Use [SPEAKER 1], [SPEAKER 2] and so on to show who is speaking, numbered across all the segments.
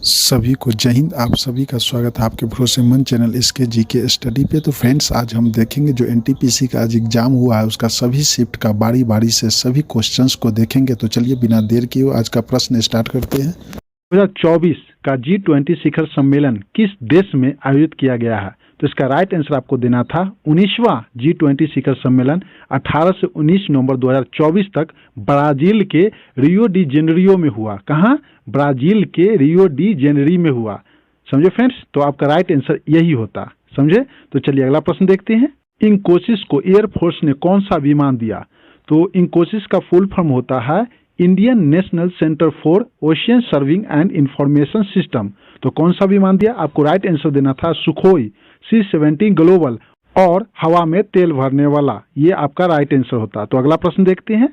[SPEAKER 1] सभी को जय हिंद। आप सभी का स्वागत है आपके भरोसेमंद चैनल इसके जीके स्टडी पे। तो फ्रेंड्स, आज हम देखेंगे जो एनटीपीसी का आज एग्जाम हुआ है उसका सभी शिफ्ट का बारी बारी से सभी क्वेश्चंस को देखेंगे। तो चलिए बिना देर किए आज का प्रश्न स्टार्ट करते हैं।
[SPEAKER 2] 2024 का G20 शिखर सम्मेलन किस देश में आयोजित किया गया है? तो इसका राइट आंसर आपको देना था 19वां G20 शिखर सम्मेलन 18 से 19 नवंबर 2024 तक ब्राजील के रियो डी जेनेरियो में हुआ। कहाँ? ब्राजील के रियो डी जेनेरियो में हुआ। समझे फ्रेंड्स? तो आपका राइट आंसर यही होता। समझे? तो चलिए अगला प्रश्न देखते हैं। इंकोसिस को एयरफोर्स ने कौन सा विमान दिया? तो इंकोसिस का फुल फॉर्म होता है Indian national centre for ocean serving and information system. तो कौन सा विमान दिया? आपको राइट आंसर देना था सुखोई C-17 ग्लोबल और हवा में तेल भरने वाला। ये आपका राइट आंसर होता। तो अगला प्रश्न देखते हैं।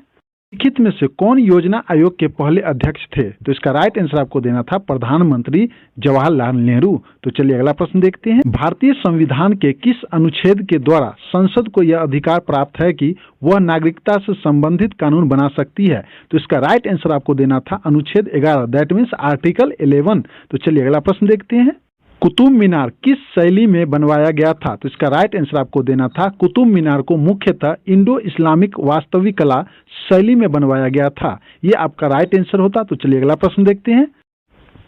[SPEAKER 2] लिखित में से कौन योजना आयोग के पहले अध्यक्ष थे? तो इसका राइट आंसर आपको देना था प्रधानमंत्री जवाहरलाल नेहरू। तो चलिए अगला प्रश्न देखते हैं। भारतीय संविधान के किस अनुच्छेद के द्वारा संसद को यह अधिकार प्राप्त है कि वह नागरिकता से संबंधित कानून बना सकती है? तो इसका राइट आंसर आपको देना था अनुच्छेद 11, दैट मीन्स आर्टिकल 11। तो चलिए अगला प्रश्न देखते हैं। कुतुब मीनार किस शैली में बनवाया गया था? तो इसका राइट आंसर आपको देना था कुतुब मीनार को मुख्यतः इंडो इस्लामिक वास्तविक कला शैली में बनवाया गया था। ये आपका राइट आंसर होता। तो चलिए अगला प्रश्न देखते हैं।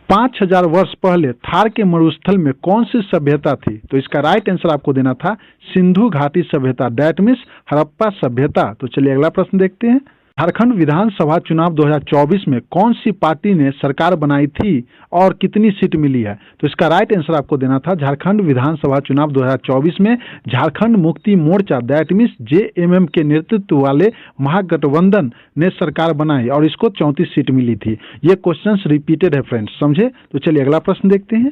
[SPEAKER 2] 5000 वर्ष पहले थार के मरुस्थल में कौन सी सभ्यता थी? तो इसका राइट आंसर आपको देना था सिंधु घाटी सभ्यता, दैट मीन्स हड़प्पा सभ्यता। तो चलिए अगला प्रश्न देखते हैं। झारखंड विधानसभा चुनाव 2024 में कौन सी पार्टी ने सरकार बनाई थी और कितनी सीट मिली है? तो इसका राइट आंसर आपको देना था झारखंड विधानसभा चुनाव 2024 में Jharkhand Mukti Morcha, that means JMM के नेतृत्व वाले महागठबंधन ने सरकार बनाई और इसको 34 सीट मिली थी। ये क्वेश्चंस रिपीटेड है फ्रेंड्स। समझे? तो चलिए अगला प्रश्न देखते हैं।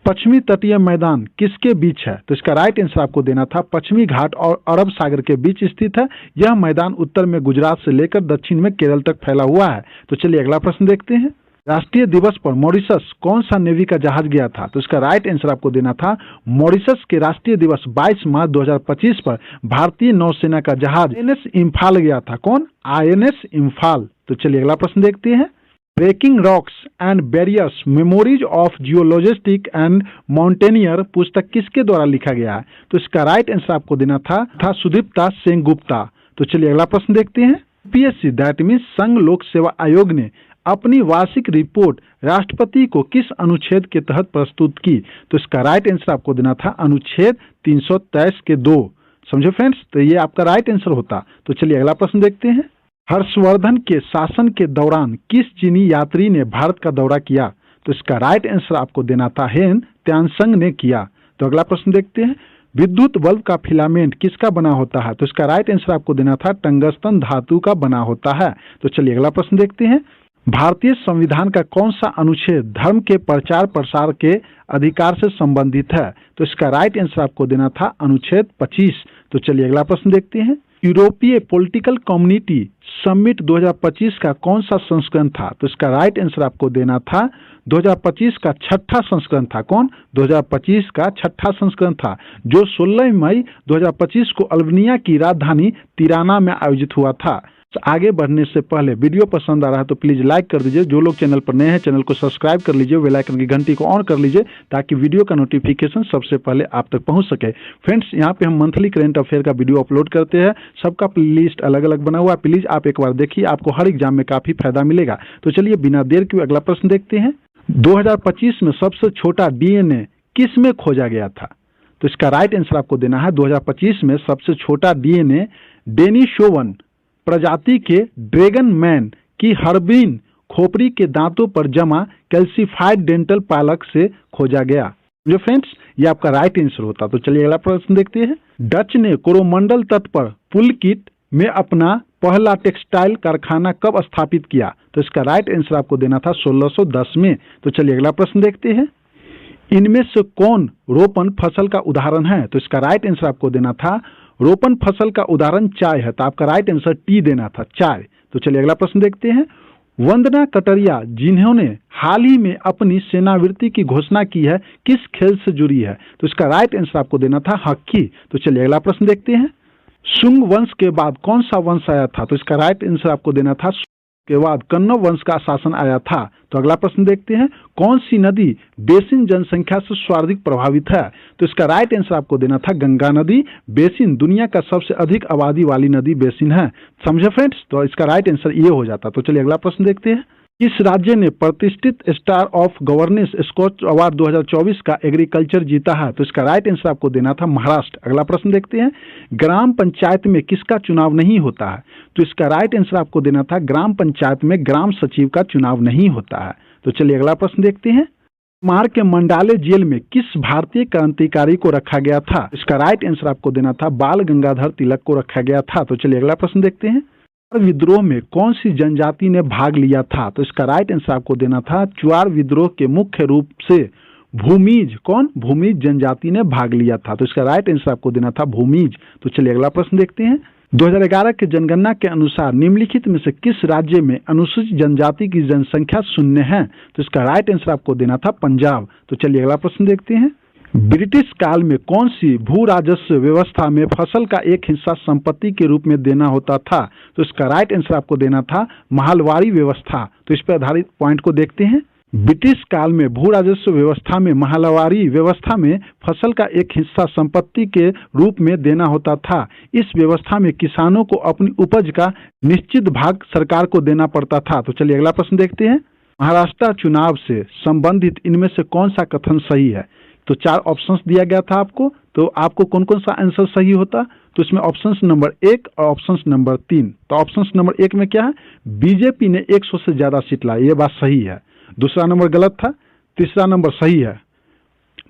[SPEAKER 2] पश्चिमी तटीय मैदान किसके बीच है? तो इसका राइट आंसर आपको देना था पश्चिमी घाट और अरब सागर के बीच स्थित है। यह मैदान उत्तर में गुजरात से लेकर दक्षिण में केरल तक फैला हुआ है। तो चलिए अगला प्रश्न देखते हैं। राष्ट्रीय दिवस पर मॉरिशस कौन सा नेवी का जहाज गया था? तो इसका राइट आंसर आपको देना था मॉरिशस के राष्ट्रीय दिवस 22 मार्च 2025 पर भारतीय नौसेना का जहाज INS इम्फाल गया था। कौन? INS इम्फाल। तो चलिए अगला प्रश्न देखते हैं। Breaking rocks and barriers memories of geologist and mountaineer पुस्तक किसके द्वारा लिखा गया है? तो इसका राइट आंसर आपको देना था सुदीप्ता सेनगुप्ता। तो चलिए अगला प्रश्न देखते हैं। PSC दैट मीन्स संघ लोक सेवा आयोग ने अपनी वार्षिक रिपोर्ट राष्ट्रपति को किस अनुच्छेद के तहत प्रस्तुत की? तो इसका राइट आंसर आपको देना था अनुच्छेद 323 के 2। समझे फ्रेंड्स? तो ये आपका राइट आंसर होता। तो चलिए अगला प्रश्न देखते हैं। हर्षवर्धन के शासन के दौरान किस चीनी यात्री ने भारत का दौरा किया? तो इसका राइट आंसर आपको देना था हेन त्यांसंग ने किया। तो अगला प्रश्न देखते हैं। विद्युत बल्ब का फिलामेंट किसका बना होता है? तो इसका राइट आंसर आपको देना था टंगस्टन धातु का बना होता है। तो चलिए अगला प्रश्न देखते हैं। भारतीय संविधान का कौन सा अनुच्छेद धर्म के प्रचार प्रसार के अधिकार से संबंधित है? तो इसका राइट आंसर आपको देना था अनुच्छेद 25। तो चलिए अगला प्रश्न देखते हैं। यूरोपीय पॉलिटिकल कम्युनिटी समिट 2025 का कौन सा संस्करण था? तो इसका राइट आंसर आपको देना था 2025 का छठा संस्करण था। कौन? 2025 का छठा संस्करण था जो 16 मई 2025 को अल्बानिया की राजधानी तिराना में आयोजित हुआ था। तो आगे बढ़ने से पहले वीडियो पसंद आ रहा है तो प्लीज लाइक कर दीजिए। जो लोग चैनल पर नए हैं चैनल को सब्सक्राइब कर लीजिए, बेल आइकन की घंटी को ऑन कर लीजिए ताकि वीडियो का नोटिफिकेशन सबसे पहले आप तक पहुंच सके। फ्रेंड्स, यहाँ पे हम मंथली करंट अफेयर का वीडियो अपलोड करते हैं। सबका प्लेलिस्ट अलग अलग बना हुआ है। प्लीज आप एक बार देखिए, आपको हर एग्जाम में काफी फायदा मिलेगा। तो चलिए बिना देर के अगला प्रश्न देखते हैं। 2025 में सबसे छोटा DNA किस में खोजा गया था? तो इसका राइट आंसर आपको देना है 2025 में सबसे छोटा DNA डेनिसोवन प्रजाति के ड्रैगन मैन की हर्बिन खोपड़ी के दांतों पर जमा कैल्सिफाइड डेंटल पालक से खोजा गया। जो फ्रेंड्स, ये आपका राइट आंसर होता। तो चलिए अगला प्रश्न देखते हैं। डच ने कोरोमंडल तट पर पुलकित में अपना पहला टेक्सटाइल कारखाना कब स्थापित किया? तो इसका राइट आंसर आपको देना था 1610 में। तो चलिए अगला प्रश्न देखते हैं। इनमें से कौन रोपण फसल का उदाहरण है? तो इसका राइट आंसर आपको देना था रोपण फसल का उदाहरण चाय है। तो आपका राइट आंसर टी देना था, चाय। तो चलिए अगला प्रश्न देखते हैं। वंदना कटारिया जिन्होंने हाल ही में अपनी सेनावृत्ति की घोषणा की है किस खेल से जुड़ी है? तो इसका राइट आंसर आपको देना था हॉकी। तो चलिए अगला प्रश्न देखते हैं। शुंग वंश के बाद कौन सा वंश आया था? तो इसका राइट आंसर आपको देना था के बाद कन्नौ वंश का शासन आया था। तो अगला प्रश्न देखते हैं, कौन सी नदी बेसिन जनसंख्या से सर्वाधिक प्रभावित है? तो इसका राइट आंसर आपको देना था गंगा नदी। बेसिन दुनिया का सबसे अधिक आबादी वाली नदी बेसिन है। समझे फ्रेंड्स? तो इसका राइट आंसर ये हो जाता। तो चलिए अगला प्रश्न देखते हैं, किस राज्य ने प्रतिष्ठित star of governance Scotch award 2024 का एग्रीकल्चर जीता है? तो इसका राइट आंसर आपको देना था महाराष्ट्र। अगला प्रश्न देखते हैं, ग्राम पंचायत में किसका चुनाव नहीं होता है? तो इसका राइट आंसर आपको देना था ग्राम पंचायत में ग्राम सचिव का चुनाव नहीं होता है। तो चलिए अगला प्रश्न देखते हैं, म्यांमार के मंडाले जेल में किस भारतीय क्रांतिकारी को रखा गया था? इसका राइट आंसर आपको देना था बाल गंगाधर तिलक को रखा गया था। तो चलिए अगला प्रश्न देखते हैं, विद्रोह में कौन सी जनजाति ने भाग लिया था? तो इसका राइट आंसर आपको देना था चुआर विद्रोह के मुख्य रूप से भूमिज भूमिज जनजाति ने भाग लिया था। तो इसका राइट आंसर आपको देना था भूमिज। तो चलिए अगला प्रश्न देखते हैं, 2011 के जनगणना के अनुसार निम्नलिखित में से किस राज्य में अनुसूचित जनजाति की जनसंख्या शून्य है? तो इसका राइट आंसर आपको देना था पंजाब। तो चलिए अगला प्रश्न देखते हैं, ब्रिटिश काल में कौन सी भू राजस्व व्यवस्था में फसल का एक हिस्सा संपत्ति के रूप में देना होता था? तो इसका राइट आंसर आपको देना था महलवारी व्यवस्था। तो इस पर आधारित पॉइंट को देखते हैं, ब्रिटिश काल में भू राजस्व व्यवस्था में महलवारी व्यवस्था में फसल का एक हिस्सा संपत्ति के रूप में देना होता था। इस व्यवस्था में किसानों को अपनी उपज का निश्चित भाग सरकार को देना पड़ता था। तो चलिए अगला प्रश्न देखते हैं, महाराष्ट्र चुनाव से संबंधित इनमें से कौन सा कथन सही है? तो 4 ऑप्शंस दिया गया था आपको, तो आपको कौन कौन सा आंसर सही होता? तो इसमें ऑप्शंस नंबर 1 और ऑप्शंस नंबर 3। तो ऑप्शंस नंबर 1 में क्या है, बीजेपी ने 100 से ज्यादा सीट लाई, ये बात सही है। दूसरा नंबर गलत था। तीसरा नंबर सही है,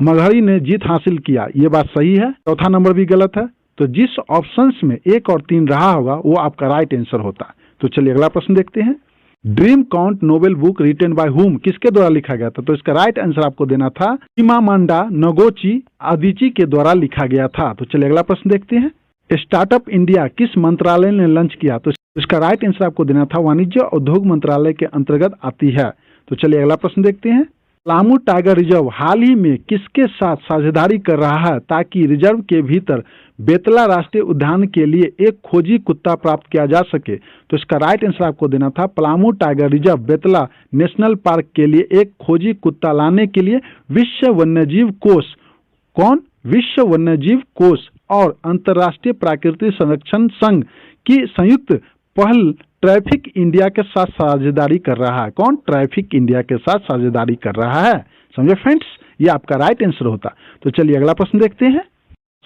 [SPEAKER 2] मगहरी ने जीत हासिल किया, ये बात सही है। चौथा नंबर भी गलत है। तो जिस ऑप्शंस में 1 और 3 रहा होगा वो आपका राइट आंसर होता। तो चलिए अगला प्रश्न देखते हैं, dream count novel book written by whom किसके द्वारा लिखा गया था? तो इसका राइट आंसर आपको देना था चिमामांडा नगोची अदिची के द्वारा लिखा गया था। तो चलिए अगला प्रश्न देखते हैं, स्टार्टअप इंडिया किस मंत्रालय ने लॉन्च किया? तो इसका राइट आंसर आपको देना था वाणिज्य और उद्योग मंत्रालय के अंतर्गत आती है। तो चलिए अगला प्रश्न देखते हैं, पलामू टाइगर रिजर्व हाल ही में किसके साथ साझेदारी कर रहा है ताकि रिजर्व के भीतर बेतला राष्ट्रीय उद्यान के लिए एक खोजी कुत्ता प्राप्त किया जा सके? तो इसका राइट आंसर आपको देना था Palamu tiger reserve Betla national park के लिए एक खोजी कुत्ता लाने के लिए विश्व वन्यजीव कोष विश्व वन्यजीव कोष और अंतर्राष्ट्रीय प्राकृतिक संरक्षण संघ की संयुक्त पहल ट्रैफिक इंडिया के साथ साझेदारी कर रहा है। कौन? ट्रैफिक इंडिया के साथ साझेदारी कर रहा है। समझे फ्रेंड्स? ये आपका राइट आंसर होता। तो चलिए अगला प्रश्न देखते हैं,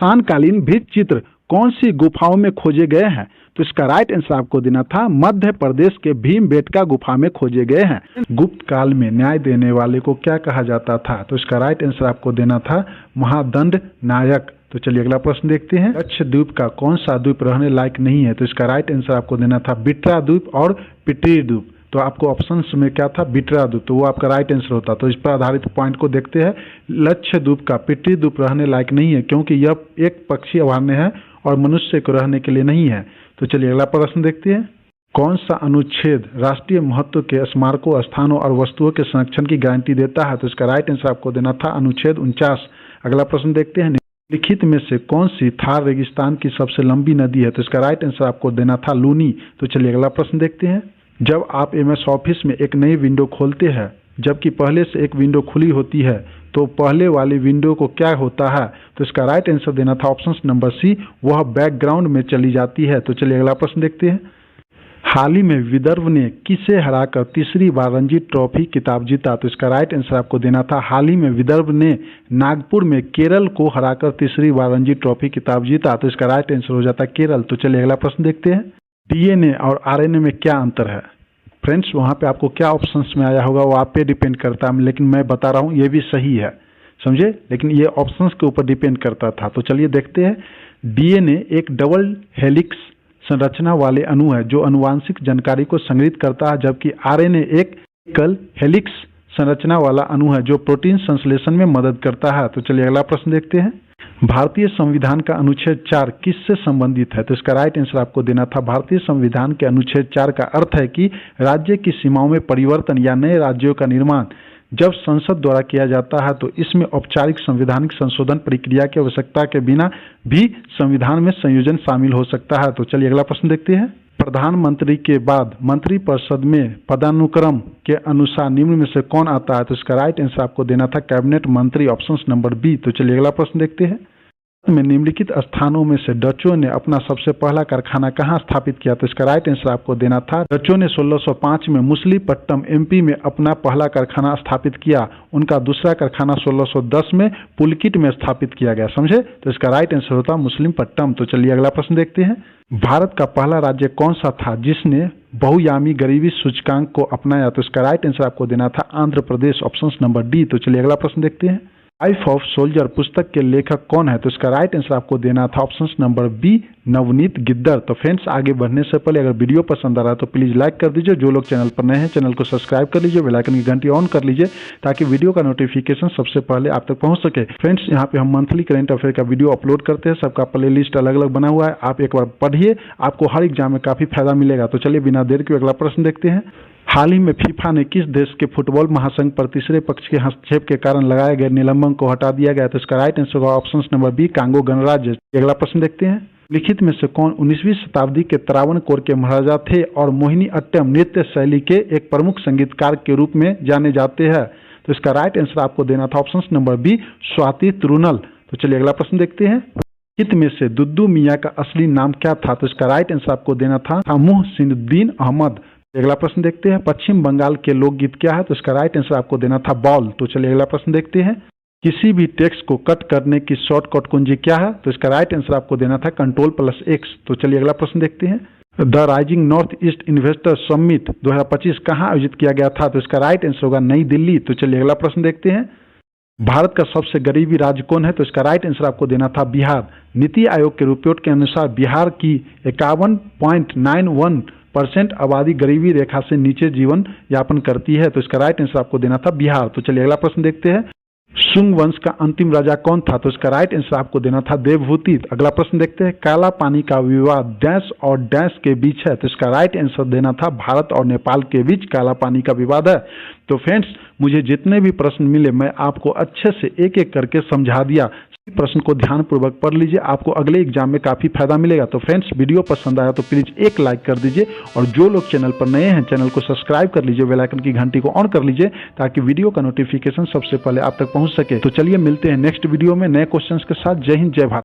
[SPEAKER 2] शानकालीन भित्ति चित्र कौन सी गुफाओं में खोजे गए हैं? तो इसका राइट आंसर आपको देना था मध्य प्रदेश के भीमबेटका गुफा में खोजे गए हैं। गुप्त काल में न्याय देने वाले को क्या कहा जाता था? तो इसका राइट आंसर आपको देना था महादंड नायक। तो चलिए अगला प्रश्न देखते हैं, लक्षद्वीप का कौन सा द्वीप रहने लायक नहीं है? तो इसका राइट आंसर आपको देना था बिट्रा द्वीप और पिटरी द्वीप। तो आपको ऑप्शंस में क्या था? बिट्रा द्वीप, तो वो आपका राइट आंसर होता। तो इस पर आधारित पॉइंट को देखते हैं, लक्षद्वीप का पिटरी द्वीप रहने लायक नहीं है क्योंकि यह एक पक्षी अभयारण्य है और मनुष्य को रहने के लिए नहीं है। तो चलिए अगला प्रश्न देखते हैं, कौन सा अनुच्छेद राष्ट्रीय महत्व के स्मारकों, स्थानों और वस्तुओं के संरक्षण की गारंटी देता है? तो इसका राइट आंसर आपको देना था अनुच्छेद 49। अगला प्रश्न देखते हैं, लिखित में से कौन सी थार रेगिस्तान की सबसे लंबी नदी है? तो इसका राइट आंसर आपको देना था लूनी। तो चलिए अगला प्रश्न देखते हैं, जब आप एमएस ऑफिस में एक नई विंडो खोलते हैं जबकि पहले से एक विंडो खुली होती है तो पहले वाली विंडो को क्या होता है? तो इसका राइट आंसर देना था ऑप्शन नंबर सी, वह बैकग्राउंड में चली जाती है। तो चलिए अगला प्रश्न देखते हैं, हाल ही में विदर्भ ने किसे हराकर तीसरी बार रणजी ट्रॉफी खिताब जीता? तो इसका राइट आंसर आपको देना था हाल ही में विदर्भ ने नागपुर में केरल को हराकर तीसरी बार रणजी ट्रॉफी खिताब जीता। तो इसका राइट आंसर हो जाता केरल। तो चलिए अगला प्रश्न देखते हैं, डीएनए और आरएनए में क्या अंतर है? फ्रेंड्स वहाँ पे आपको क्या ऑप्शंस में आया होगा वो आप पे डिपेंड करता है, लेकिन मैं बता रहा हूँ ये भी सही है, समझे, लेकिन ये ऑप्शंस के ऊपर डिपेंड करता था। तो चलिए देखते हैं, डीएनए एक डबल हेलिक्स संरचना वाले अणु है जो आनुवांशिक जानकारी को संग्रहित करता है, जबकि आरएनए एक एकल हेलिक्स संरचना वाला अणु है जो प्रोटीन संश्लेषण में मदद करता है। तो चलिए अगला प्रश्न देखते हैं, भारतीय संविधान का अनुच्छेद 4 किससे संबंधित है? तो इसका राइट आंसर आपको देना था भारतीय संविधान के अनुच्छेद 4 का अर्थ है कि राज्य की सीमाओं में परिवर्तन या नए राज्यों का निर्माण जब संसद द्वारा किया जाता है तो इसमें औपचारिक संवैधानिक संशोधन प्रक्रिया की आवश्यकता के बिना भी संविधान में संयोजन शामिल हो सकता है। तो चलिए अगला प्रश्न देखते हैं, प्रधानमंत्री के बाद मंत्रिपरिषद में पदानुक्रम के अनुसार निम्न में से कौन आता है? तो इसका राइट आंसर आपको देना था कैबिनेट मंत्री, ऑप्शन नंबर बी। तो चलिए अगला प्रश्न देखते हैं। में निम्नलिखित स्थानों में से डचों ने अपना सबसे पहला कारखाना कहाँ स्थापित किया? तो इसका राइट आंसर आपको देना था डचों ने 1605 में मुसलीपट्टम एमपी में अपना पहला कारखाना स्थापित किया। उनका दूसरा कारखाना 1610 में पुलकित में स्थापित किया गया। समझे? तो इसका राइट आंसर होता मुसलीपट्टम। तो चलिए अगला प्रश्न देखते हैं। भारत का पहला राज्य कौन सा था जिसने बहुआयामी गरीबी सूचकांक को अपनाया? तो इसका राइट आंसर आपको देना था Andhra Pradesh, option number D. तो चलिए अगला प्रश्न देखते हैं। लाइफ ऑफ सोल्जर पुस्तक के लेखक कौन है? तो इसका राइट आंसर आपको देना था ऑप्शन नंबर बी, नवनीत गिद्दर। तो फ्रेंड्स, आगे बढ़ने से पहले अगर वीडियो पसंद आ रहा है तो प्लीज लाइक कर दीजिए। जो लोग चैनल पर नए हैं चैनल को सब्सक्राइब कर लीजिए, बेल आइकन की घंटी ऑन कर लीजिए ताकि वीडियो का नोटिफिकेशन सबसे पहले आप तक पहुंच सके। फ्रेंड्स, यहाँ पे हम मंथली करंट अफेयर का वीडियो अपलोड करते हैं, सबका प्ले लिस्ट अलग अलग बना हुआ है। आप एक बार पढ़िए, आपको हर एग्जाम में काफी फायदा मिलेगा। तो चलिए बिना देर के अगला प्रश्न देखते हैं। हाल ही में फीफा ने किस देश के फुटबॉल महासंघ पर तीसरे पक्ष के हस्तक्षेप के कारण लगाए गए निलंबन को हटा दिया गया? तो इसका राइट आंसर होगा ऑप्शन नंबर बी, कांगो गणराज्य। अगला प्रश्न देखते हैं। लिखित में से कौन 19वीं शताब्दी के त्रावणकोर के महाराजा थे और मोहिनी अट्टम नृत्य शैली के एक प्रमुख संगीतकार के रूप में जाने जाते हैं? तो इसका राइट आंसर आपको देना था option number B, Swati Tirunal. तो चलिए अगला प्रश्न देखते हैं। लिखित में से दुद्दू मियाँ का असली नाम क्या था? तो इसका राइट आंसर आपको देना था मुहसिनुद्दीन अहमद। अगला प्रश्न देखते हैं। पश्चिम बंगाल के लोकगीत क्या है? तो इसका राइट आंसर आपको देना था बॉल। तो चलिए अगला प्रश्न देखते हैं। किसी भी टेक्स्ट को कट करने की शॉर्टकट कुंजी क्या है? तो इसका राइट आंसर आपको देना था Ctrl+X। तो चलिए अगला प्रश्न देखते हैं। The rising north east investor summit 2025 कहाँ आयोजित किया गया था? तो इसका राइट आंसर होगा नई दिल्ली। तो चलिए अगला प्रश्न देखते हैं। भारत का सबसे गरीबी राज्य कौन है? तो इसका राइट आंसर आपको देना था बिहार। नीति आयोग के रिपोर्ट के अनुसार बिहार की 51.91% आबादी गरीबी रेखा से नीचे जीवन यापन करती है। तो इसका राइट आंसर आपको देना था बिहार। तो चलिए अगला प्रश्न देखते हैं। शुंग वंश का अंतिम राजा कौन था? तो इसका राइट आंसर आपको देना था देवभूति। अगला प्रश्न देखते हैं। काला पानी का विवाद डैश और डैश के बीच है? तो इसका राइट आंसर देना था भारत और नेपाल के बीच काला पानी का विवाद है। तो फ्रेंड्स, मुझे जितने भी प्रश्न मिले मैं आपको अच्छे से एक एक करके समझा दिया। प्रश्न को ध्यानपूर्वक पढ़ लीजिए, आपको अगले एग्जाम में काफी फायदा मिलेगा। तो फ्रेंड्स, वीडियो पसंद आया तो प्लीज एक लाइक कर दीजिए और जो लोग चैनल पर नए हैं चैनल को सब्सक्राइब कर लीजिए, बेल आइकन की घंटी को ऑन कर लीजिए ताकि वीडियो का नोटिफिकेशन सबसे पहले आप तक पहुंच सके। तो चलिए मिलते हैं नेक्स्ट वीडियो में नए क्वेश्चंस के साथ। जय हिंद, जय भारत।